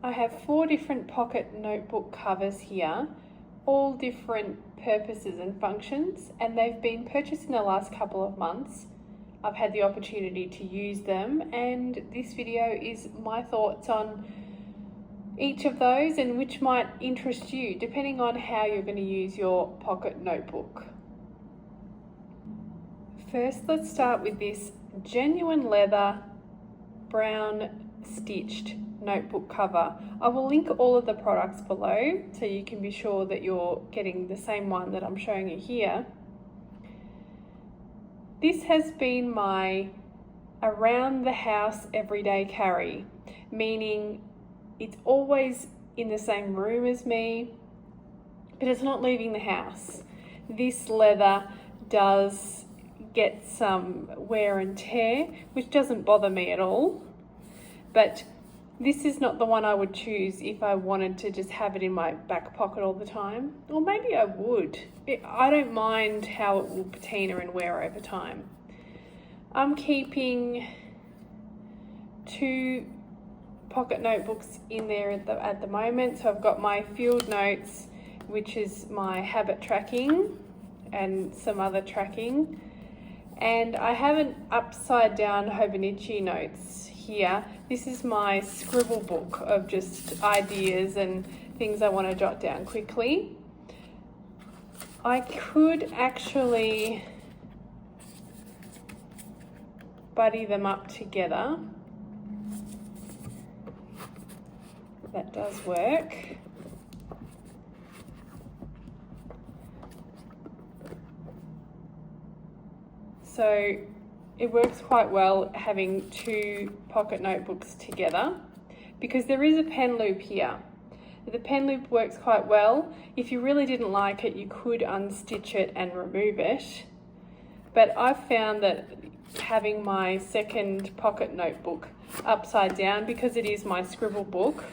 I have 4 different pocket notebook covers here, all different purposes and functions, and they've been purchased in the last couple of months. I've had the opportunity to use them, and this video is my thoughts on each of those and which might interest you depending on how you're going to use your pocket notebook. First, let's start with this genuine leather brown stitched notebook cover. I will link all of the products below so you can be sure that you're getting the same one that I'm showing you here. This has been my around the house everyday carry, meaning it's always in the same room as me, but it's not leaving the house. This leather does get some wear and tear, which doesn't bother me at all, but this is not the one I would choose if I wanted to just have it in my back pocket all the time. Or maybe I would. I don't mind how it will patina and wear over time. I'm keeping 2 pocket notebooks in there at the moment. So I've got my field notes, which is my habit tracking and some other tracking. And I have an upside down Hobonichi notes here. This is my scribble book of just ideas and things I want to jot down quickly. I could actually buddy them up together. That does work. So it works quite well having 2 pocket notebooks together because there is a pen loop here. The pen loop works quite well. If you really didn't like it, you could unstitch it and remove it. But I've found that having my second pocket notebook upside down, because it is my scribble book,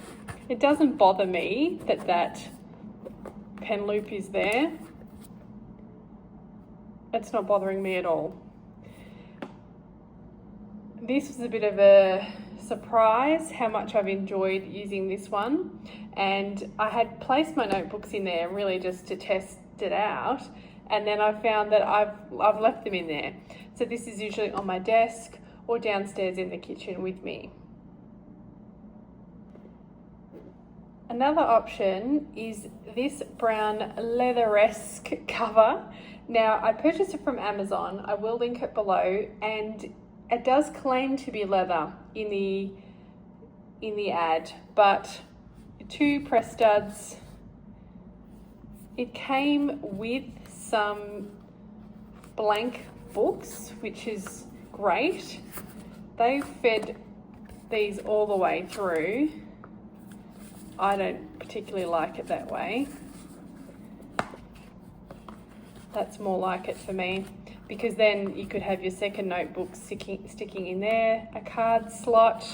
it doesn't bother me that that pen loop is there. It's not bothering me at all. This was a bit of a surprise how much I've enjoyed using this one, and I had placed my notebooks in there really just to test it out, and then I found that I've left them in there. So this is usually on my desk or downstairs in the kitchen with me. Another option is this brown leather-esque cover. Now, I purchased it from Amazon. I will link it below, and it does claim to be leather in the ad, but 2 press studs. It came with some blank books, which is great. They fed these all the way through. I don't particularly like it that way. That's more like it for me, because then you could have your second notebook sticking in there, a card slot.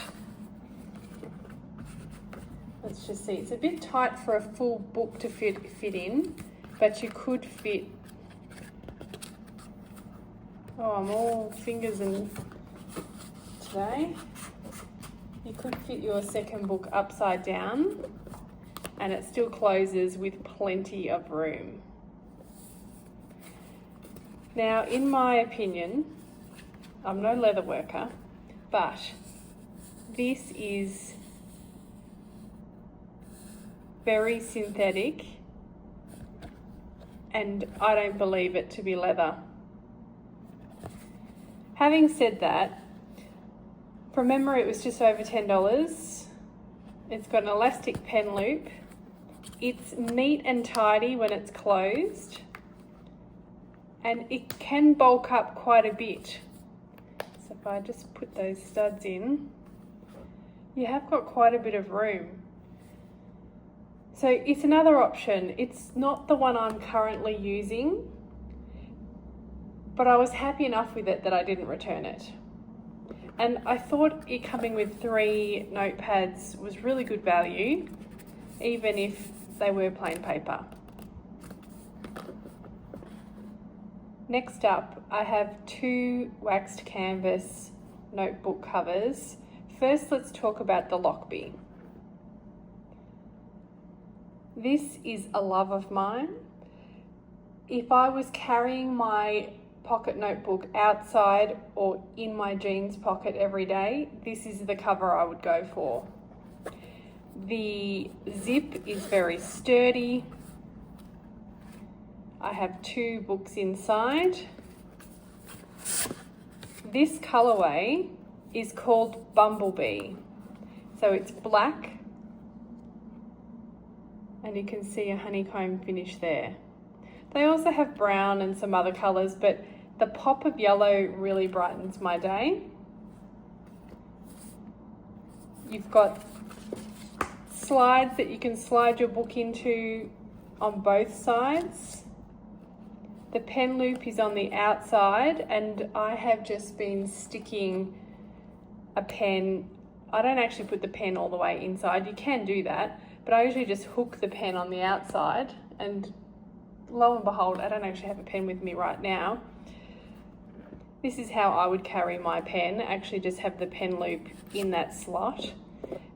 Let's just see, it's a bit tight for a full book to fit in, but you could fit, oh, I'm all fingers and today. You could fit your second book upside down and it still closes with plenty of room. Now, in my opinion, I'm no leather worker, but this is very synthetic and I don't believe it to be leather. Having said that, from memory it was just over $10. It's got an elastic pen loop. It's neat and tidy when it's closed, and it can bulk up quite a bit. So if I just put those studs in, you have got quite a bit of room. So it's another option. It's not the one I'm currently using, but I was happy enough with it that I didn't return it. And I thought it coming with 3 notepads was really good value, even if they were plain paper. Next up, I have 2 waxed canvas notebook covers. First, let's talk about the Lochby. This is a love of mine. If I was carrying my pocket notebook outside or in my jeans pocket every day, this is the cover I would go for. The zip is very sturdy. I have 2 books inside. This colorway is called Bumblebee. So it's black, and you can see a honeycomb finish there. They also have brown and some other colors, but the pop of yellow really brightens my day. You've got slides that you can slide your book into on both sides. The pen loop is on the outside, and I have just been sticking a pen. I don't actually put the pen all the way inside. You can do that, but I usually just hook the pen on the outside, and lo and behold, I don't actually have a pen with me right now. This is how I would carry my pen, actually just have the pen loop in that slot,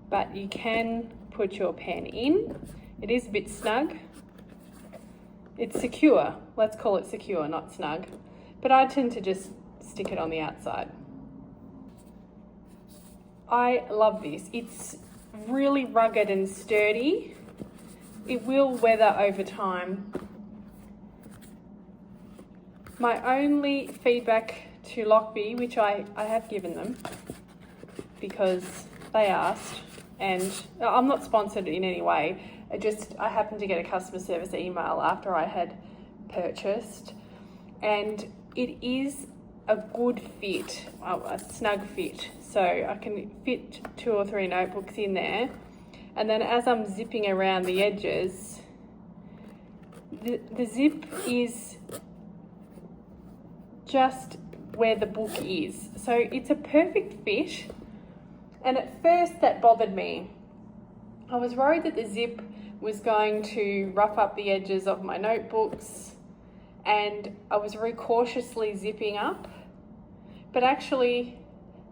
but you can put your pen in. It is a bit snug. It's secure. Let's call it secure, not snug. But I tend to just stick it on the outside. I love this. It's really rugged and sturdy. It will weather over time. My only feedback to Lochby, which I have given them because they asked, and I'm not sponsored in any way, I happened to get a customer service email after I had purchased, and it is a good fit, a snug fit. So I can fit 2 or 3 notebooks in there, and then as I'm zipping around the edges, the zip is just where the book is. So it's a perfect fit, and at first that bothered me. I was worried that the zip was going to rough up the edges of my notebooks, and I was very cautiously zipping up, but actually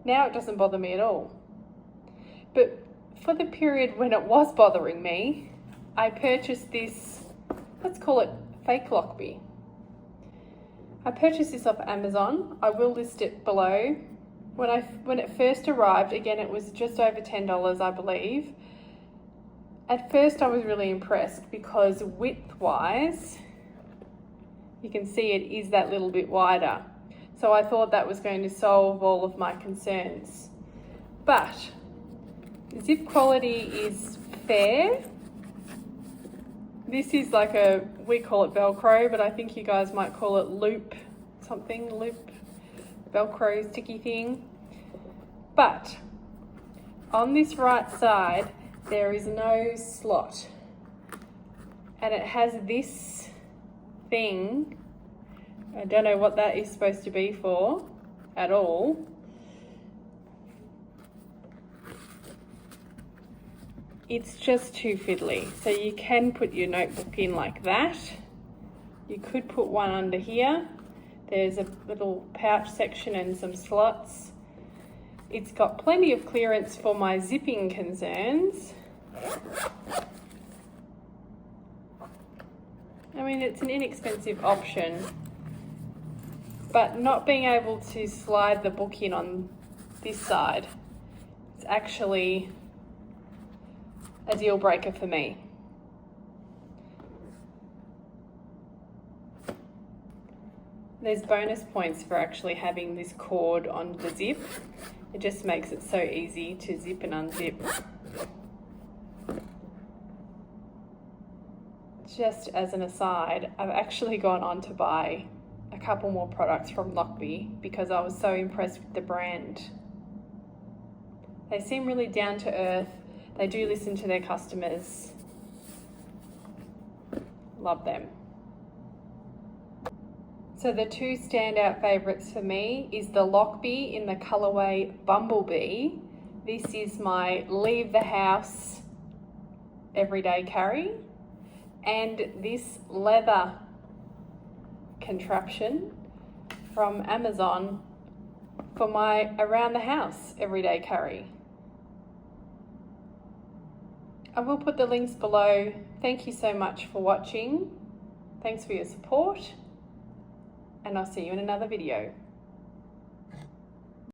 now it doesn't bother me at all. But for the period when it was bothering me, I purchased this, let's call it fake Lochby. I purchased this off Amazon. I will list it below. When it first arrived, again, it was just over $10, I believe. At first I was really impressed because width-wise, you can see it is that little bit wider. So I thought that was going to solve all of my concerns. But zip quality is fair. This is like we call it Velcro, but I think you guys might call it loop, Velcro sticky thing. But on this right side, there is no slot, and it has this thing. I don't know what that is supposed to be for at all. It's just too fiddly. So you can put your notebook in like that. You could put one under here. There's a little pouch section and some slots. It's got plenty of clearance for my zipping concerns. I mean, it's an inexpensive option, but not being able to slide the book in on this side, it's actually a deal breaker for me. There's bonus points for actually having this cord on the zip. It just makes it so easy to zip and unzip. Just as an aside, I've actually gone on to buy a couple more products from Lochby because I was so impressed with the brand. They seem really down to earth. They do listen to their customers. Love them. So the 2 standout favourites for me is the Lochby in the colourway Bumblebee. This is my leave the house everyday carry. And this leather contraption from Amazon for my around the house everyday carry. I will put the links below. Thank you so much for watching. Thanks for your support, and I'll see you in another video.